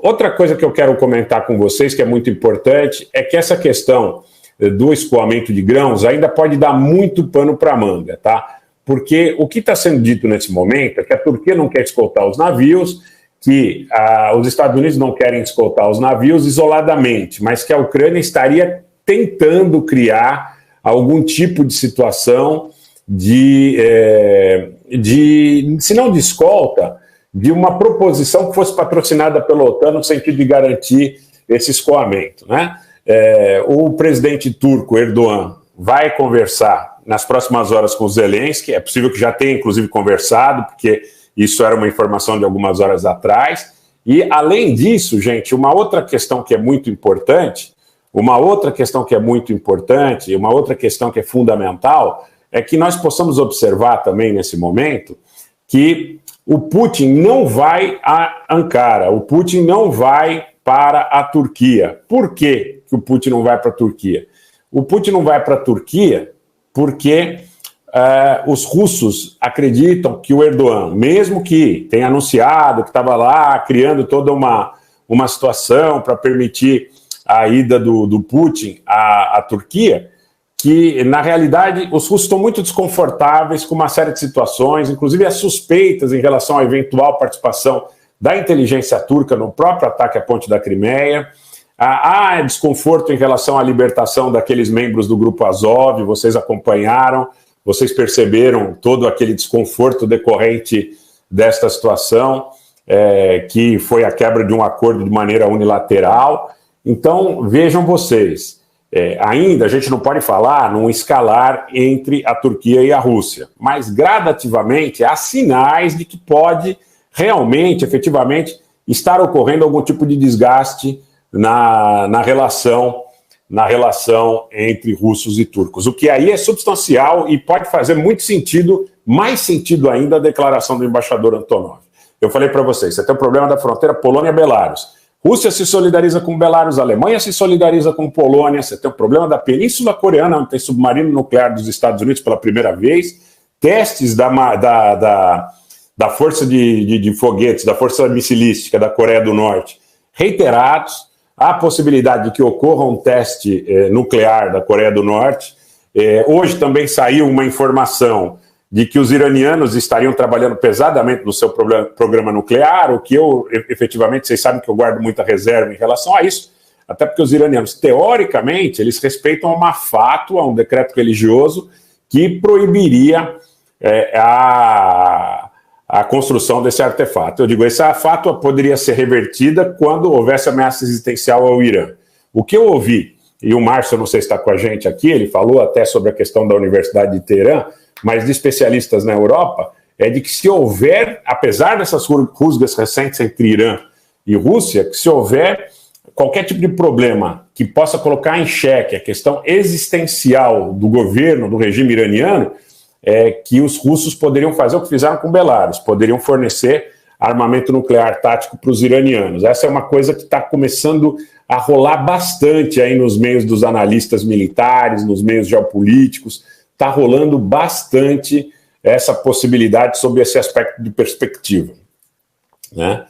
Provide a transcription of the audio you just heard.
Outra coisa que eu quero comentar com vocês, que é muito importante, é que essa questão do escoamento de grãos ainda pode dar muito pano para manga, tá? Porque o que está sendo dito nesse momento é que a Turquia não quer escoltar os navios, que os Estados Unidos não querem escoltar os navios isoladamente, mas que a Ucrânia estaria tentando criar algum tipo de situação se não de escolta, de uma proposição que fosse patrocinada pela OTAN no sentido de garantir esse escoamento, né? O presidente turco, Erdogan, vai conversar nas próximas horas com o Zelensky, é possível que já tenha, inclusive, conversado, porque isso era uma informação de algumas horas atrás, e, além disso, gente, uma outra questão que é muito importante, uma outra questão que é fundamental, é que nós possamos observar também, nesse momento, que o Putin não vai a Ankara, o Putin não vai para a Turquia. Por que o Putin não vai para a Turquia? O Putin não vai para a Turquia porque os russos acreditam que o Erdogan, mesmo que tenha anunciado que estava lá criando toda uma situação para permitir a ida do Putin à Turquia, que, na realidade, os russos estão muito desconfortáveis com uma série de situações, inclusive as suspeitas em relação à eventual participação da inteligência turca no próprio ataque à ponte da Crimeia. Há desconforto em relação à libertação daqueles membros do grupo Azov, vocês acompanharam, vocês perceberam todo aquele desconforto decorrente desta situação, que foi a quebra de um acordo de maneira unilateral. Então, vejam vocês, ainda a gente não pode falar num escalar entre a Turquia e a Rússia, mas gradativamente há sinais de que pode realmente, efetivamente, estar ocorrendo algum tipo de desgaste na relação entre russos e turcos, o que aí é substancial e pode fazer muito sentido, mais sentido ainda, a declaração do embaixador Antonov. Eu falei para vocês, você tem o problema da fronteira Polônia-Belarus. Rússia se solidariza com Belarus, a Alemanha se solidariza com Polônia, você tem o problema da Península Coreana, onde tem submarino nuclear dos Estados Unidos pela primeira vez, testes da força de foguetes, da força missilística da Coreia do Norte, reiterados, há a possibilidade de que ocorra um teste nuclear da Coreia do Norte. Hoje também saiu uma informação de que os iranianos estariam trabalhando pesadamente no seu programa nuclear, o que efetivamente, vocês sabem que eu guardo muita reserva em relação a isso, até porque os iranianos, teoricamente, eles respeitam uma fátua, um decreto religioso, que proibiria a construção desse artefato. Eu digo, essa fátua poderia ser revertida quando houvesse ameaça existencial ao Irã. O que eu ouvi, e o Márcio, não sei se está com a gente aqui, ele falou até sobre a questão da Universidade de Teherã, mas de especialistas na Europa, é de que se houver, apesar dessas rusgas recentes entre Irã e Rússia, que se houver qualquer tipo de problema que possa colocar em xeque a questão existencial do governo, do regime iraniano, que os russos poderiam fazer o que fizeram com Belarus, poderiam fornecer armamento nuclear tático para os iranianos. Essa é uma coisa que está começando a rolar bastante aí nos meios dos analistas militares, nos meios geopolíticos, está rolando bastante essa possibilidade sob esse aspecto de perspectiva, né?